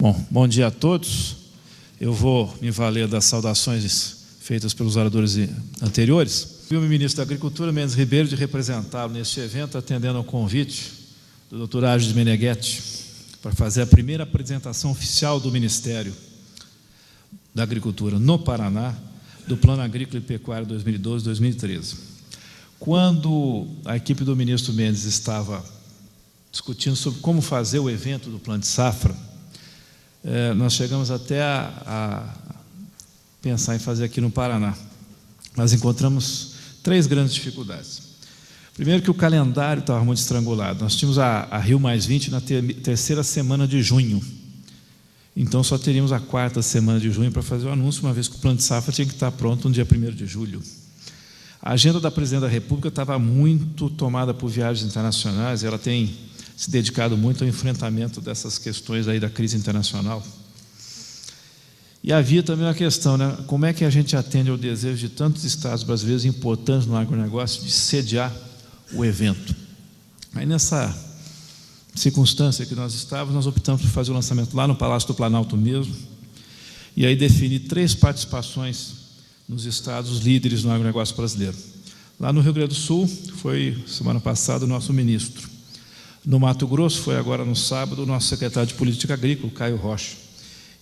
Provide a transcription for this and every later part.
Bom dia a todos. Eu vou me valer das saudações feitas pelos oradores anteriores. Fui o ministro da Agricultura, Mendes Ribeiro, de representá-lo neste evento, atendendo ao convite do Dr. Árgides Meneghetti, para fazer a primeira apresentação oficial do Ministério da Agricultura no Paraná, do Plano Agrícola e Pecuário 2012-2013. Quando a equipe do ministro Mendes estava discutindo sobre como fazer o evento do Plano de Safra, nós chegamos até a pensar em fazer aqui no Paraná. Nós encontramos três grandes dificuldades. Primeiro, que o calendário estava muito estrangulado. Nós tínhamos a Rio+20 na terceira semana de junho. Então, só teríamos a quarta semana de junho para fazer o anúncio, uma vez que o Plano de Safra tinha que estar pronto no dia 1º de julho. A agenda da Presidente da República estava muito tomada por viagens internacionais, e ela tem se dedicado muito ao enfrentamento dessas questões aí da crise internacional. E havia também uma questão, né? Como é que a gente atende ao desejo de tantos estados brasileiros importantes no agronegócio de sediar o evento? Aí, nessa circunstância que nós estávamos, nós optamos por fazer o lançamento lá no Palácio do Planalto mesmo, e aí definir 3 participações nos estados líderes no agronegócio brasileiro. Lá no Rio Grande do Sul, foi semana passada o nosso ministro. No Mato Grosso, foi agora no sábado, o nosso secretário de Política Agrícola, Caio Rocha.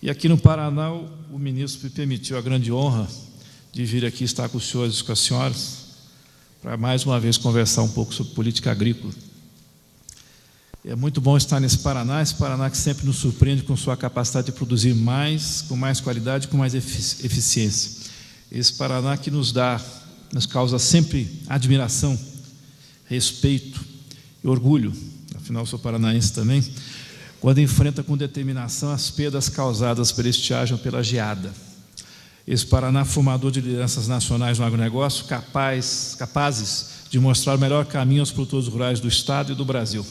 E aqui no Paraná, o ministro me permitiu a grande honra de vir aqui estar com os senhores e com as senhoras, para mais uma vez conversar um pouco sobre política agrícola. É muito bom estar nesse Paraná que sempre nos surpreende com sua capacidade de produzir mais, com mais qualidade, com mais eficiência. Esse Paraná que nos causa sempre admiração, respeito e orgulho. Afinal, sou paranaense também, quando enfrenta com determinação as perdas causadas pela estiagem ou pela geada. Esse Paraná, formador de lideranças nacionais no agronegócio, capazes de mostrar o melhor caminho aos produtores rurais do Estado e do Brasil.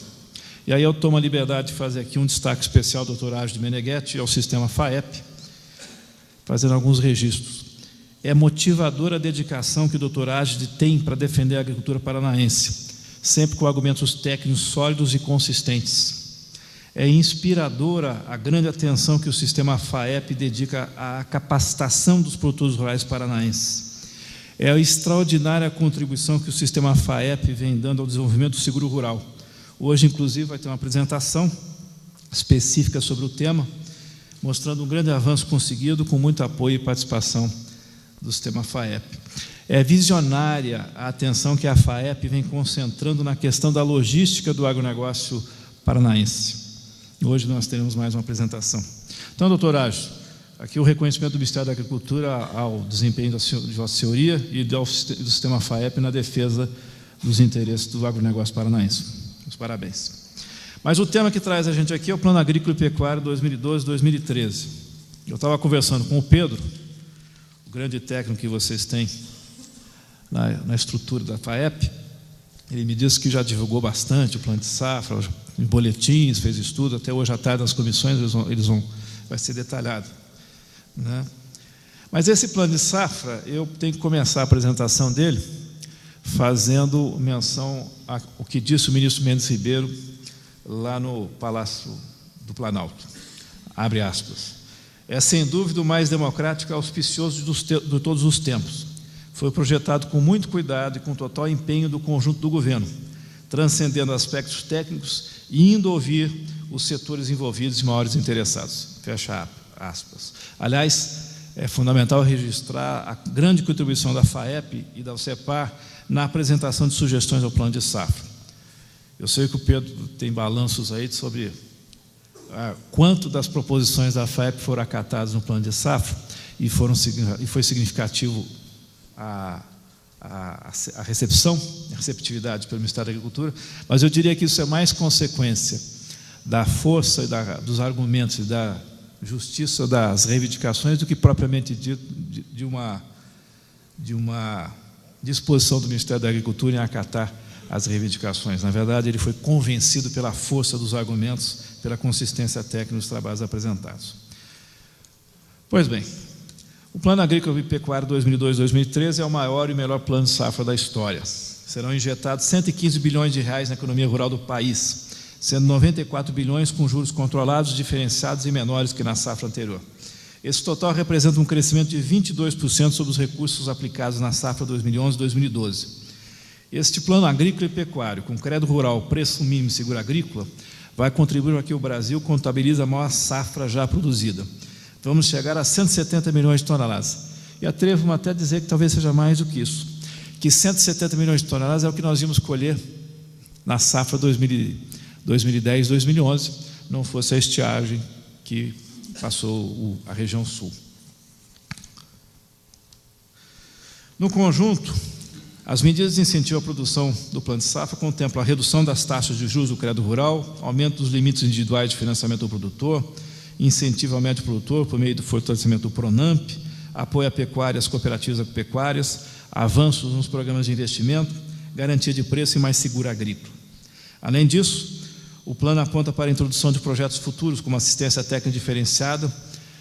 E aí eu tomo a liberdade de fazer aqui um destaque especial ao Dr. Árgides Meneghetti e ao sistema FAEP, fazendo alguns registros. É motivadora a dedicação que o Dr. Árgides tem para defender a agricultura paranaense, sempre com argumentos técnicos sólidos e consistentes. É inspiradora a grande atenção que o sistema FAEP dedica à capacitação dos produtores rurais paranaenses. É a extraordinária contribuição que o sistema FAEP vem dando ao desenvolvimento do seguro rural. Hoje, inclusive, vai ter uma apresentação específica sobre o tema, mostrando um grande avanço conseguido com muito apoio e participação do sistema FAEP. É visionária a atenção que a FAEP vem concentrando na questão da logística do agronegócio paranaense. Hoje nós teremos mais uma apresentação. Então, doutor Árgides, aqui o reconhecimento do Ministério da Agricultura ao desempenho de Vossa Senhoria e do sistema FAEP na defesa dos interesses do agronegócio paranaense. Os parabéns. Mas o tema que traz a gente aqui é o Plano Agrícola e Pecuário 2012-2013. Eu estava conversando com o Pedro, o grande técnico que vocês têm na estrutura da FAEP. Ele me disse que já divulgou bastante o Plano de Safra, em boletins, fez estudo, até hoje à tarde nas comissões vai ser detalhado, né? Mas esse Plano de Safra, eu tenho que começar a apresentação dele fazendo menção ao que disse o ministro Mendes Ribeiro lá no Palácio do Planalto. Abre aspas. É, sem dúvida, o mais democrático e auspicioso de todos os tempos. Foi projetado com muito cuidado e com total empenho do conjunto do governo, transcendendo aspectos técnicos e indo ouvir os setores envolvidos e maiores interessados. Fecha aspas. Aliás, é fundamental registrar a grande contribuição da FAEP e da UCEPAR na apresentação de sugestões ao Plano de Safra. Eu sei que o Pedro tem balanços aí sobre quanto das proposições da FAEP foram acatadas no Plano de Safra e foi significativo a receptividade pelo Ministério da Agricultura, mas eu diria que isso é mais consequência da força e dos argumentos e da justiça das reivindicações do que propriamente dito de uma disposição do Ministério da Agricultura em acatar as reivindicações. Na verdade, ele foi convencido pela força dos argumentos, pela consistência técnica dos trabalhos apresentados. Pois bem, o Plano Agrícola e Pecuário 2012-2013 é o maior e melhor plano de safra da história. Serão injetados 115 bilhões de reais na economia rural do país, sendo 94 bilhões com juros controlados, diferenciados e menores que na safra anterior. Esse total representa um crescimento de 22% sobre os recursos aplicados na safra 2011-2012. Este plano agrícola e pecuário, com crédito rural, preço mínimo e seguro agrícola, vai contribuir para que o Brasil contabilize a maior safra já produzida. Vamos chegar a 170 milhões de toneladas. E atrevo-me até a dizer que talvez seja mais do que isso, que 170 milhões de toneladas é o que nós íamos colher na safra 2010-2011, não fosse a estiagem que passou a região sul. No conjunto, as medidas de incentivo à produção do Plano de Safra contemplam a redução das taxas de juros do crédito rural, aumento dos limites individuais de financiamento do produtor, incentivo ao médio produtor por meio do fortalecimento do PRONAMP, apoio à pecuária e às cooperativas agropecuárias, avanços nos programas de investimento, garantia de preço e mais seguro agrícola. Além disso, o plano aponta para a introdução de projetos futuros, como assistência técnica diferenciada,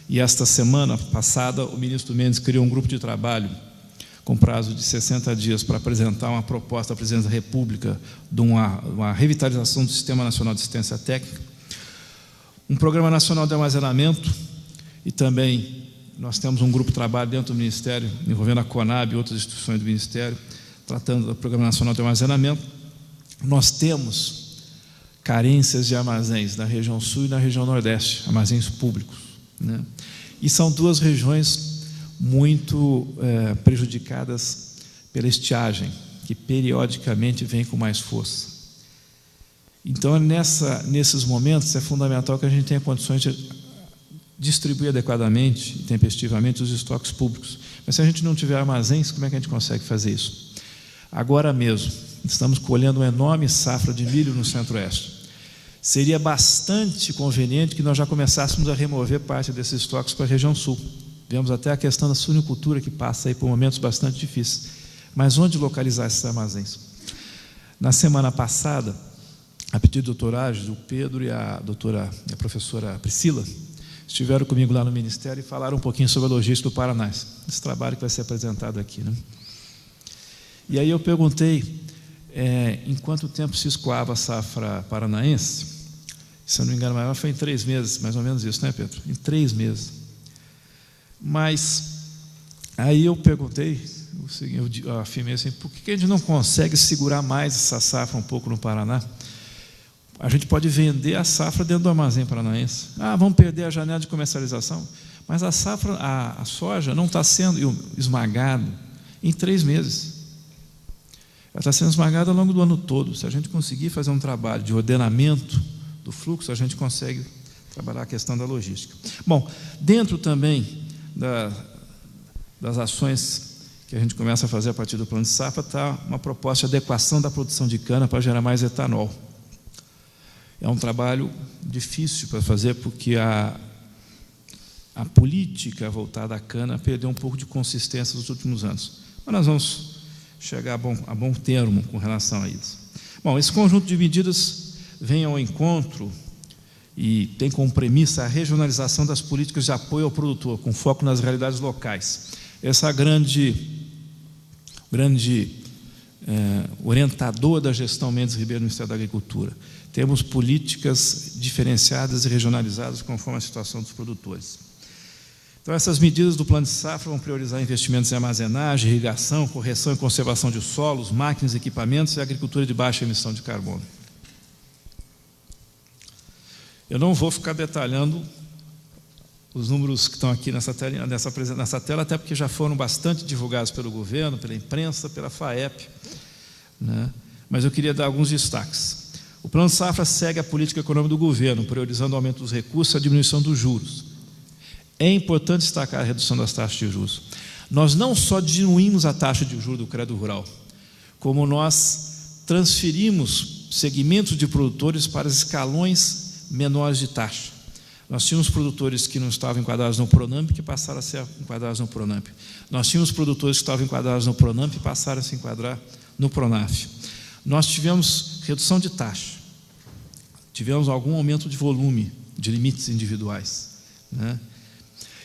e esta semana passada o ministro Mendes criou um grupo de trabalho com prazo de 60 dias para apresentar uma proposta à Presidência da República de uma revitalização do Sistema Nacional de Assistência Técnica, um Programa Nacional de Armazenamento, e também nós temos um grupo de trabalho dentro do Ministério, envolvendo a CONAB e outras instituições do Ministério, tratando do Programa Nacional de Armazenamento. Nós temos carências de armazéns na região sul e na região nordeste, armazéns públicos, né? E são duas regiões muito prejudicadas pela estiagem, que periodicamente vem com mais força. Então, nesses momentos, é fundamental que a gente tenha condições de distribuir adequadamente e tempestivamente os estoques públicos. Mas se a gente não tiver armazéns, como é que a gente consegue fazer isso? Agora mesmo, estamos colhendo uma enorme safra de milho no Centro-Oeste. Seria bastante conveniente que nós já começássemos a remover parte desses estoques para a região sul. Vemos até a questão da suinicultura, que passa aí por momentos bastante difíceis. Mas onde localizar esses armazéns? Na semana passada, a pedido do doutor Ágil, o Pedro e a professora Priscila estiveram comigo lá no Ministério e falaram um pouquinho sobre a logística do Paraná, esse trabalho que vai ser apresentado aqui, né? E aí eu perguntei em quanto tempo se escoava a safra paranaense. Se eu não me engano, foi em 3 meses, mais ou menos isso, né, Pedro? Em 3 meses. Mas aí eu perguntei, eu afirmei assim, por que a gente não consegue segurar mais essa safra um pouco no Paraná? A gente pode vender a safra dentro do armazém paranaense. Vamos perder a janela de comercialização. Mas a safra, a soja não está sendo esmagada em 3 meses. Ela está sendo esmagada ao longo do ano todo. Se a gente conseguir fazer um trabalho de ordenamento do fluxo, a gente consegue trabalhar a questão da logística. Bom, dentro também das ações que a gente começa a fazer a partir do Plano de Safra, está uma proposta de adequação da produção de cana para gerar mais etanol. É um trabalho difícil para fazer, porque a política voltada à cana perdeu um pouco de consistência nos últimos anos. Mas nós vamos chegar a bom termo com relação a isso. Bom, esse conjunto de medidas vem ao encontro e tem como premissa a regionalização das políticas de apoio ao produtor, com foco nas realidades locais. Essa é a grande orientador da gestão Mendes Ribeiro no Ministério da Agricultura. Temos políticas diferenciadas e regionalizadas conforme a situação dos produtores. Então, essas medidas do Plano de Safra vão priorizar investimentos em armazenagem, irrigação, correção e conservação de solos, máquinas, equipamentos e agricultura de baixa emissão de carbono. Eu não vou ficar detalhando os números que estão aqui nessa tela, até porque já foram bastante divulgados pelo governo, pela imprensa, pela FAEP, né? Mas eu queria dar alguns destaques. O Plano Safra segue a política econômica do governo, priorizando o aumento dos recursos e a diminuição dos juros. É importante destacar a redução das taxas de juros. Nós não só diminuímos a taxa de juros do crédito rural, como nós transferimos segmentos de produtores para escalões menores de taxa. Nós tínhamos produtores que não estavam enquadrados no PRONAMP, que passaram a ser enquadrados no PRONAMP. Nós tínhamos produtores que estavam enquadrados no PRONAMP e passaram a se enquadrar no PRONAF. Nós tivemos redução de taxa, tivemos algum aumento de volume, de limites individuais, né?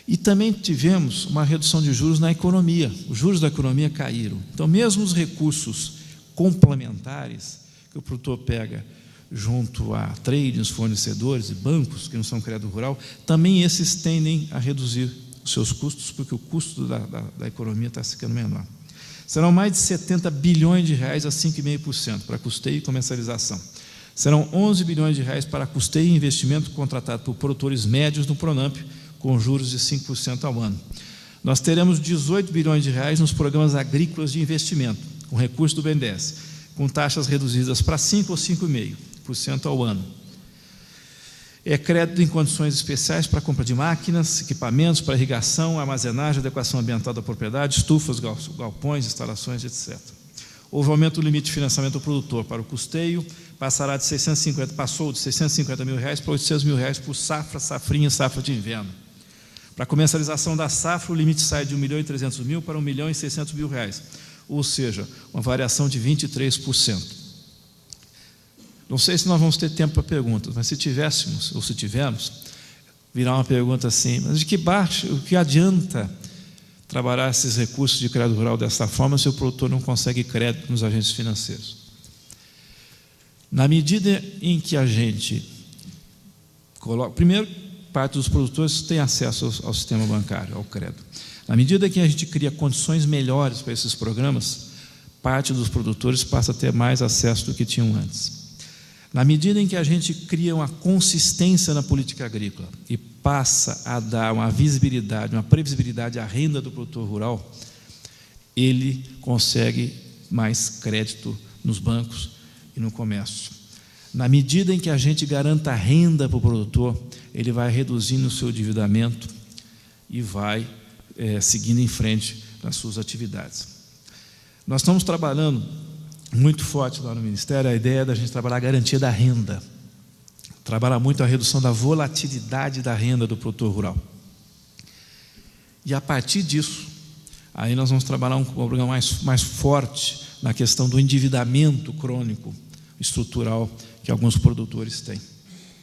E também tivemos uma redução de juros na economia. Os juros da economia caíram. Então, mesmo os recursos complementares que o produtor pega junto a tradings, fornecedores e bancos que não são crédito rural, também esses tendem a reduzir os seus custos, porque o custo da economia está ficando menor. Serão mais de 70 bilhões de reais a 5,5% para custeio e comercialização. Serão 11 bilhões de reais para custeio e investimento contratado por produtores médios no Pronamp, com juros de 5% ao ano. Nós teremos 18 bilhões de reais nos programas agrícolas de investimento, com recurso do BNDES, com taxas reduzidas para 5% ou 5,5% ao ano. É crédito em condições especiais para compra de máquinas, equipamentos para irrigação, armazenagem, adequação ambiental da propriedade, estufas, galpões, instalações, etc. Houve aumento do limite de financiamento do produtor para o custeio, passou de 650 mil reais para 800 mil reais por safra, safrinha e safra de inverno. Para a comercialização da safra, o limite sai de 1.300.000 para 1.600.000 reais, ou seja, uma variação de 23%. Não sei se nós vamos ter tempo para perguntas, mas se tivéssemos, ou se tivermos, virá uma pergunta assim: mas de que baixo, o que adianta trabalhar esses recursos de crédito rural dessa forma se o produtor não consegue crédito nos agentes financeiros? Na medida em que a gente coloca... Primeiro, parte dos produtores tem acesso ao sistema bancário, ao crédito. Na medida que a gente cria condições melhores para esses programas, parte dos produtores passa a ter mais acesso do que tinham antes. Na medida em que a gente cria uma consistência na política agrícola e passa a dar uma visibilidade, uma previsibilidade à renda do produtor rural, ele consegue mais crédito nos bancos e no comércio. Na medida em que a gente garanta renda para o produtor, ele vai reduzindo o seu endividamento e vai seguindo em frente nas suas atividades. Nós estamos trabalhando muito forte lá no Ministério a ideia da gente trabalhar a garantia da renda, trabalhar muito a redução da volatilidade da renda do produtor rural. E a partir disso, aí nós vamos trabalhar um programa mais forte na questão do endividamento crônico, estrutural, que alguns produtores têm.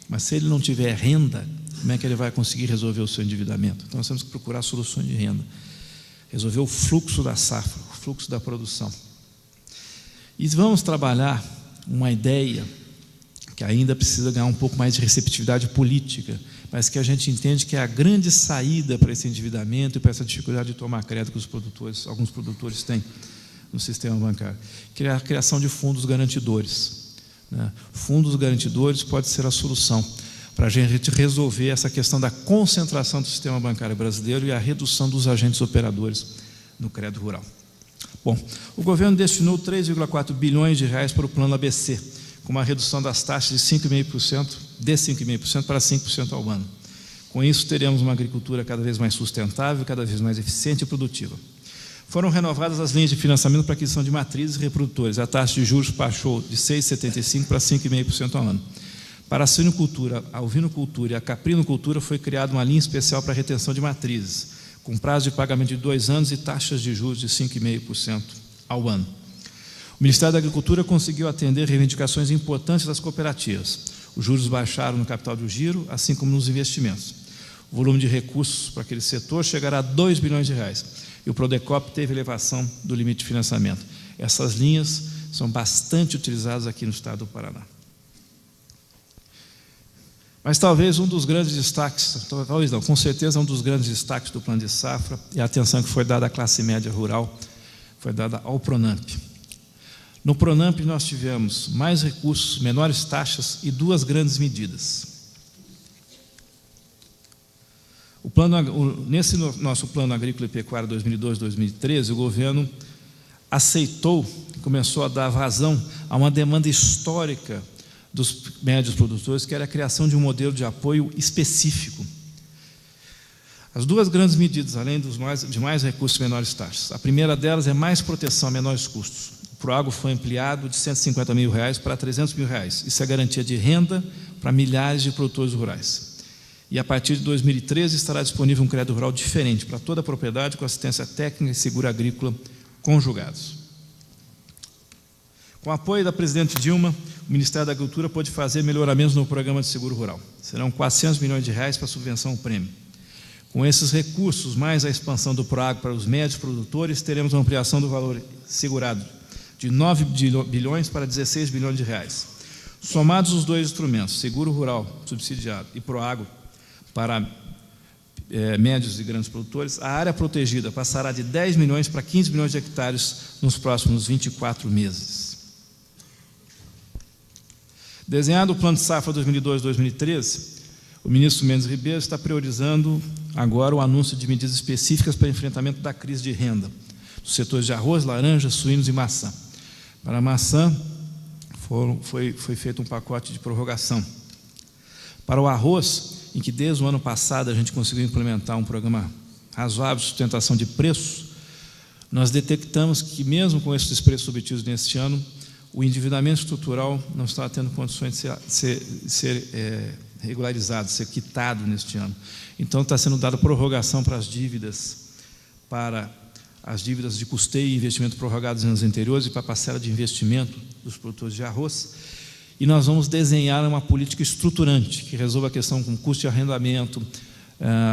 Mas se ele não tiver renda, como é que ele vai conseguir resolver o seu endividamento? Então nós temos que procurar soluções de renda, resolver o fluxo da safra, o fluxo da produção. E vamos trabalhar uma ideia que ainda precisa ganhar um pouco mais de receptividade política, mas que a gente entende que é a grande saída para esse endividamento e para essa dificuldade de tomar crédito que alguns produtores têm no sistema bancário, que é a criação de fundos garantidores. Fundos garantidores pode ser a solução para a gente resolver essa questão da concentração do sistema bancário brasileiro e a redução dos agentes operadores no crédito rural. Bom, o governo destinou 3,4 bilhões de reais para o plano ABC, com uma redução das taxas de 5,5% para 5% ao ano. Com isso, teremos uma agricultura cada vez mais sustentável, cada vez mais eficiente e produtiva. Foram renovadas as linhas de financiamento para aquisição de matrizes e reprodutores. A taxa de juros baixou de 6,75% para 5,5% ao ano. Para a suinocultura, a ovinocultura e a caprinocultura foi criada uma linha especial para a retenção de matrizes, com prazo de pagamento de 2 anos e taxas de juros de 5,5% ao ano. O Ministério da Agricultura conseguiu atender reivindicações importantes das cooperativas. Os juros baixaram no capital do giro, assim como nos investimentos. O volume de recursos para aquele setor chegará a 2 bilhões de reais. E o Prodecop teve elevação do limite de financiamento. Essas linhas são bastante utilizadas aqui no estado do Paraná. Mas talvez um dos grandes destaques, talvez não, com certeza um dos grandes destaques do plano de safra e a atenção que foi dada à classe média rural, foi dada ao Pronamp. No Pronamp nós tivemos mais recursos, menores taxas e 2 grandes medidas. Nesse nosso Plano Agrícola e Pecuário 2002-2013, o governo aceitou, começou a dar vazão a uma demanda histórica dos médios produtores, que era a criação de um modelo de apoio específico. As 2 grandes medidas, além de mais recursos e menores taxas. A primeira delas é mais proteção a menores custos. O Proagro foi ampliado de 150 mil reais para 300 mil reais. Isso é garantia de renda para milhares de produtores rurais. E a partir de 2013 estará disponível um crédito rural diferente para toda a propriedade, com assistência técnica e seguro agrícola conjugados. Com o apoio da presidente Dilma, o Ministério da Agricultura pôde fazer melhoramentos no programa de seguro rural. Serão 400 milhões de reais para a subvenção ao prêmio. Com esses recursos, mais a expansão do Proagro para os médios produtores, teremos uma ampliação do valor segurado de 9 bilhões para 16 bilhões de reais. Somados os dois instrumentos, Seguro Rural subsidiado e Proagro para médios e grandes produtores, a área protegida passará de 10 milhões para 15 milhões de hectares nos próximos 24 meses. Desenhado o Plano de Safra 2002-2013, o ministro Mendes Ribeiro está priorizando agora o anúncio de medidas específicas para o enfrentamento da crise de renda dos setores de arroz, laranja, suínos e maçã. Para a maçã, foi feito um pacote de prorrogação. Para o arroz, em que desde o ano passado a gente conseguiu implementar um programa razoável de sustentação de preços, nós detectamos que, mesmo com esses preços obtidos neste ano, o endividamento estrutural não está tendo condições de ser regularizado, ser quitado neste ano. Então, está sendo dada prorrogação para as dívidas de custeio e investimento prorrogados em anos anteriores e para a parcela de investimento dos produtores de arroz. E nós vamos desenhar uma política estruturante que resolva a questão com custo de arrendamento,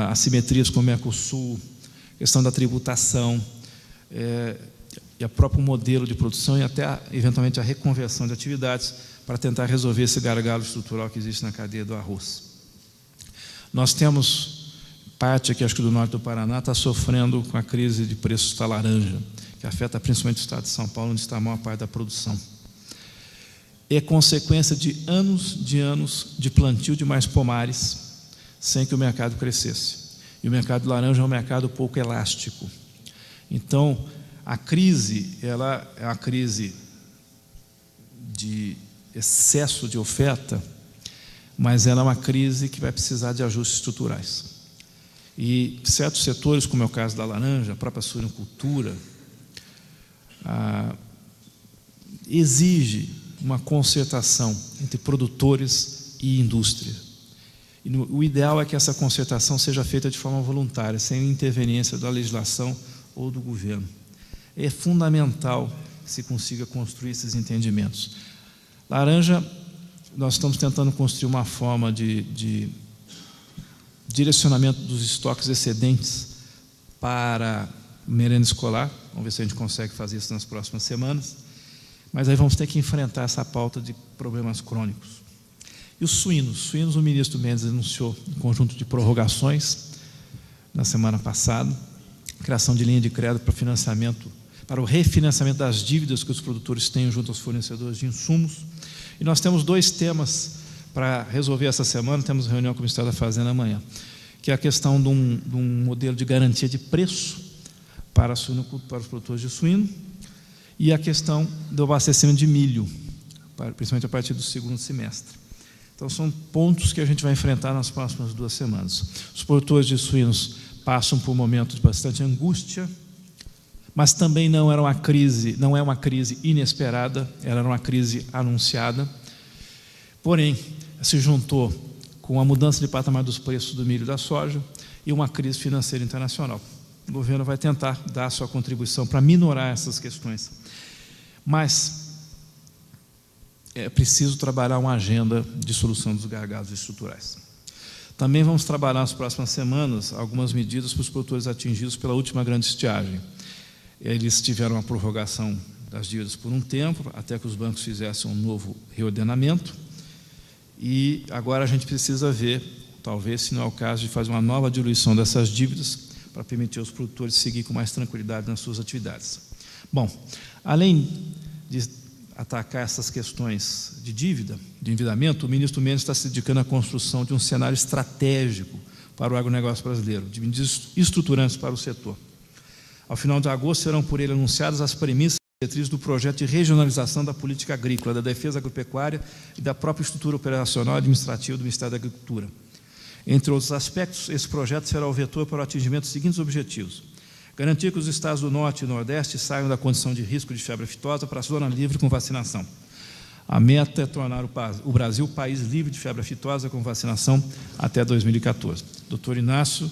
assimetrias com o Mercosul, questão da tributação, e o próprio modelo de produção e até, eventualmente, a reconversão de atividades para tentar resolver esse gargalo estrutural que existe na cadeia do arroz. Nós temos parte aqui, acho que do norte do Paraná, está sofrendo com a crise de preços da laranja, que afeta principalmente o estado de São Paulo, onde está a maior parte da produção. É consequência de anos de plantio de mais pomares, sem que o mercado crescesse. E o mercado de laranja é um mercado pouco elástico. Então, a crise, ela é uma crise de excesso de oferta, mas ela é uma crise que vai precisar de ajustes estruturais. E certos setores, como é o caso da laranja, a própria suinocultura, exige uma concertação entre produtores e indústria. E o ideal é que essa concertação seja feita de forma voluntária, sem interveniência da legislação ou do governo. É fundamental que se consiga construir esses entendimentos. Laranja, nós estamos tentando construir uma forma de direcionamento dos estoques excedentes para merenda escolar. Vamos ver se a gente consegue fazer isso nas próximas semanas. Mas aí vamos ter que enfrentar essa pauta de problemas crônicos. E os suínos? O ministro Mendes anunciou um conjunto de prorrogações na semana passada, criação de linha de crédito para financiamento, para o refinanciamento das dívidas que os produtores têm junto aos fornecedores de insumos. E nós temos dois temas para resolver essa semana, temos reunião com o Ministério da Fazenda amanhã, que é a questão de um modelo de garantia de preço para os produtores de suíno, e a questão do abastecimento de milho, principalmente a partir do segundo semestre. Então, são pontos que a gente vai enfrentar nas próximas 2 semanas. Os produtores de suínos passam por momentos de bastante angústia, mas também não é uma crise inesperada, ela era uma crise anunciada. Porém, se juntou com a mudança de patamar dos preços do milho e da soja e uma crise financeira internacional. O governo vai tentar dar a sua contribuição para minorar essas questões. Mas é preciso trabalhar uma agenda de solução dos gargalos estruturais. Também vamos trabalhar nas próximas semanas algumas medidas para os produtores atingidos pela última grande estiagem. Eles tiveram a prorrogação das dívidas por um tempo, até que os bancos fizessem um novo reordenamento, e agora a gente precisa ver, talvez, se não é o caso, de fazer uma nova diluição dessas dívidas para permitir aos produtores seguir com mais tranquilidade nas suas atividades. Bom, além de atacar essas questões de dívida, de endividamento, o ministro Mendes está se dedicando à construção de um cenário estratégico para o agronegócio brasileiro, de medidas estruturantes para o setor. Ao final de agosto, serão por ele anunciadas as premissas e diretrizes do projeto de regionalização da política agrícola, da defesa agropecuária e da própria estrutura operacional e administrativa do Ministério da Agricultura. Entre outros aspectos, esse projeto será o vetor para o atingimento dos seguintes objetivos: garantir que os estados do Norte e Nordeste saiam da condição de risco de febre aftosa para a zona livre com vacinação. A meta é tornar o Brasil país livre de febre aftosa com vacinação até 2014. Dr. Inácio,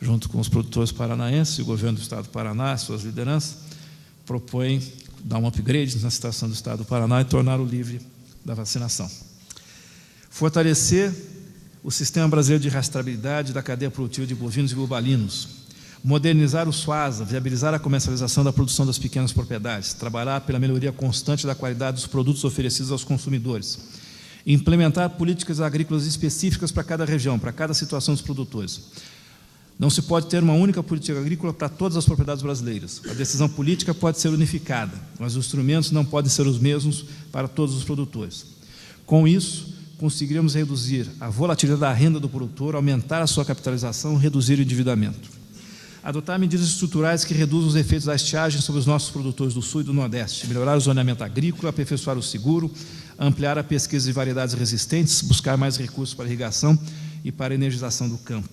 junto com os produtores paranaenses e o governo do Estado do Paraná, suas lideranças, propõem dar um upgrade na situação do Estado do Paraná e torná-lo livre da vacinação. Fortalecer o Sistema Brasileiro de Rastreabilidade da cadeia produtiva de bovinos e bubalinos. Modernizar o SUASA, viabilizar a comercialização da produção das pequenas propriedades, trabalhar pela melhoria constante da qualidade dos produtos oferecidos aos consumidores, Implementar políticas agrícolas específicas para cada região, para cada situação dos produtores. Não se pode ter uma única política agrícola para todas as propriedades brasileiras. A decisão política pode ser unificada, mas os instrumentos não podem ser os mesmos para todos os produtores. Com isso, conseguiremos reduzir a volatilidade da renda do produtor, aumentar a sua capitalização, reduzir o endividamento. Adotar medidas estruturais que reduzam os efeitos da estiagem sobre os nossos produtores do Sul e do Nordeste, melhorar o zoneamento agrícola, aperfeiçoar o seguro, ampliar a pesquisa de variedades resistentes, buscar mais recursos para a irrigação e para a energização do campo.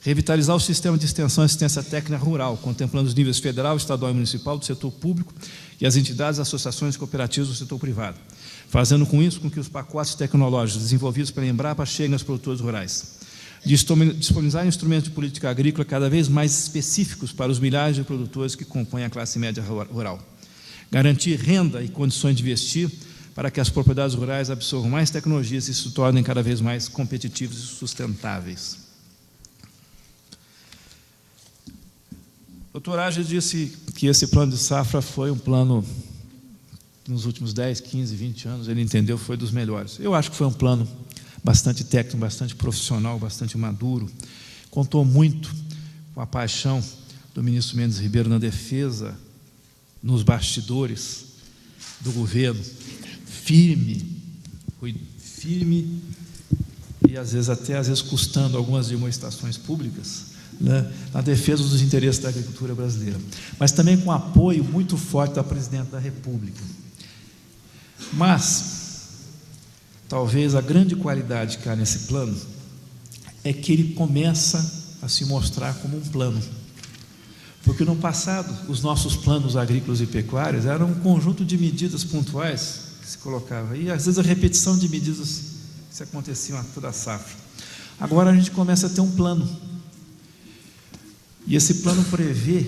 Revitalizar o sistema de extensão e assistência técnica rural, contemplando os níveis federal, estadual e municipal do setor público e as entidades, associações e cooperativas do setor privado, fazendo com isso com que os pacotes tecnológicos desenvolvidos pela Embrapa cheguem aos produtores rurais. Disponibilizar instrumentos de política agrícola cada vez mais específicos para os milhares de produtores que compõem a classe média rural. Garantir renda e condições de investir para que as propriedades rurais absorvam mais tecnologias e se tornem cada vez mais competitivas e sustentáveis. O Dr. Age disse que esse plano de safra foi um plano, nos últimos 10, 15, 20 anos, ele entendeu, foi dos melhores. Eu acho que foi um plano bastante técnico, bastante profissional, bastante maduro. Contou muito com a paixão do ministro Mendes Ribeiro na defesa, nos bastidores do governo, firme e às vezes custando algumas demonstrações públicas, né, na defesa dos interesses da agricultura brasileira, mas também com apoio muito forte da Presidente da República. Mas talvez a grande qualidade que há nesse plano é que ele começa a se mostrar como um plano. Porque no passado, os nossos planos agrícolas e pecuários eram um conjunto de medidas pontuais que se colocava, e às vezes a repetição de medidas que se aconteciam a toda a safra. Agora a gente começa a ter um plano. E esse plano prevê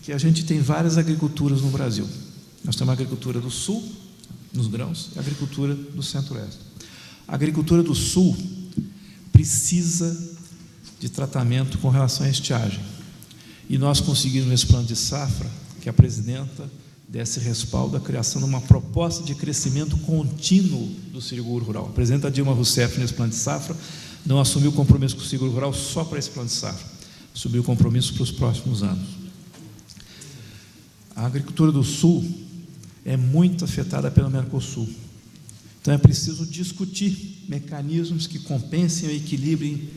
que a gente tem várias agriculturas no Brasil. Nós temos a agricultura do Sul, nos grãos, e a agricultura do Centro-Oeste. A agricultura do Sul precisa de tratamento com relação à estiagem. E nós conseguimos, nesse plano de safra, que a presidenta desse respaldo à criação de uma proposta de crescimento contínuo do seguro rural. A presidenta Dilma Rousseff, nesse plano de safra, não assumiu compromisso com o seguro rural só para esse plano de safra, assumiu compromisso para os próximos anos. A agricultura do Sul é muito afetada pelo Mercosul. Então é preciso discutir mecanismos que compensem ou equilibrem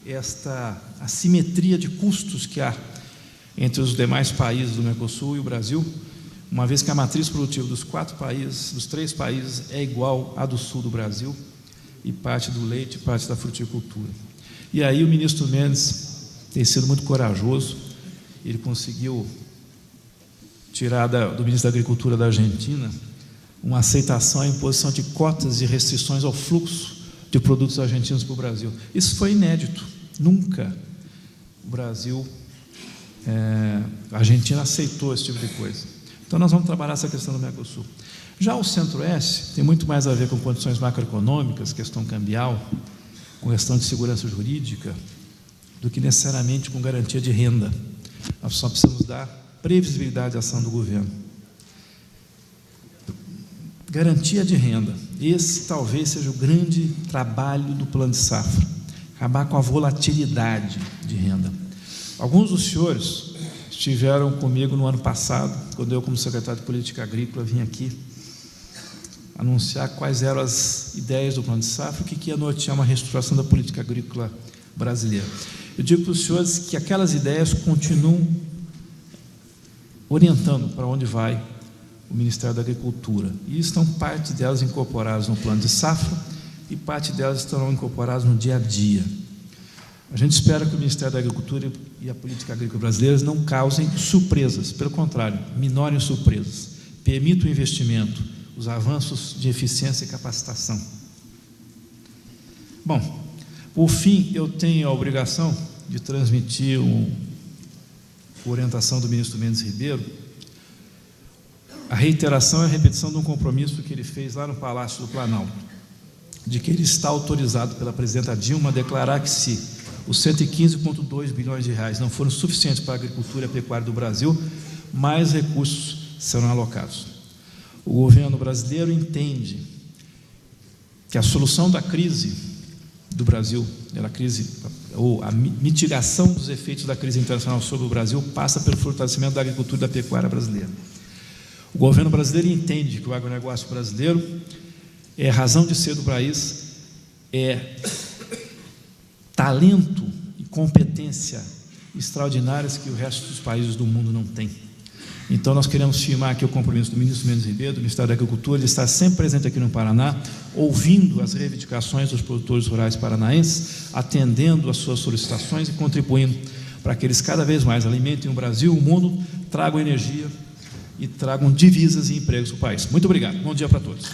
esta assimetria de custos que há entre os demais países do Mercosul e o Brasil, uma vez que a matriz produtiva dos 3 países é igual à do sul do Brasil, e parte do leite e parte da fruticultura. E aí o ministro Mendes tem sido muito corajoso, ele conseguiu tirar do ministro da Agricultura da Argentina uma aceitação à imposição de cotas e restrições ao fluxo de produtos argentinos para o Brasil. Isso foi inédito, nunca o Brasil, a Argentina aceitou esse tipo de coisa. Então nós vamos trabalhar essa questão do Mercosul. Já o Centro-Oeste tem muito mais a ver com condições macroeconômicas, questão cambial, com questão de segurança jurídica, do que necessariamente com garantia de renda. Nós só precisamos dar previsibilidade à ação do governo. Garantia de renda. Esse talvez seja o grande trabalho do plano de safra. Acabar com a volatilidade de renda. Alguns dos senhores estiveram comigo no ano passado, quando eu, como secretário de Política Agrícola, vim aqui anunciar quais eram as ideias do plano de safra, o que ia nortear uma reestruturação da política agrícola brasileira. Eu digo para os senhores que aquelas ideias continuam orientando para onde vai o Ministério da Agricultura, e estão parte delas incorporadas no plano de safra e parte delas estarão incorporadas no dia a dia. A gente espera que o Ministério da Agricultura e a política agrícola brasileira não causem surpresas, pelo contrário, minorem surpresas, permitam o investimento, os avanços de eficiência e capacitação. Bom, por fim, eu tenho a obrigação de transmitir a orientação do ministro Mendes Ribeiro, a reiteração e a repetição de um compromisso que ele fez lá no Palácio do Planalto, de que ele está autorizado pela presidenta Dilma a declarar que se os 115,2 bilhões de reais não foram suficientes para a agricultura e a pecuária do Brasil, mais recursos serão alocados. O governo brasileiro entende que a solução da crise do Brasil, ou a mitigação dos efeitos da crise internacional sobre o Brasil, passa pelo fortalecimento da agricultura e da pecuária brasileira. O governo brasileiro entende que o agronegócio brasileiro é razão de ser do país, é talento e competência extraordinárias que o resto dos países do mundo não tem. Então, nós queremos firmar aqui o compromisso do ministro Mendes Ribeiro, do Ministério da Agricultura, de estar sempre presente aqui no Paraná, ouvindo as reivindicações dos produtores rurais paranaenses, atendendo às suas solicitações e contribuindo para que eles cada vez mais alimentem o Brasil, o mundo, tragam energia e tragam divisas e empregos para o país. Muito obrigado. Bom dia para todos.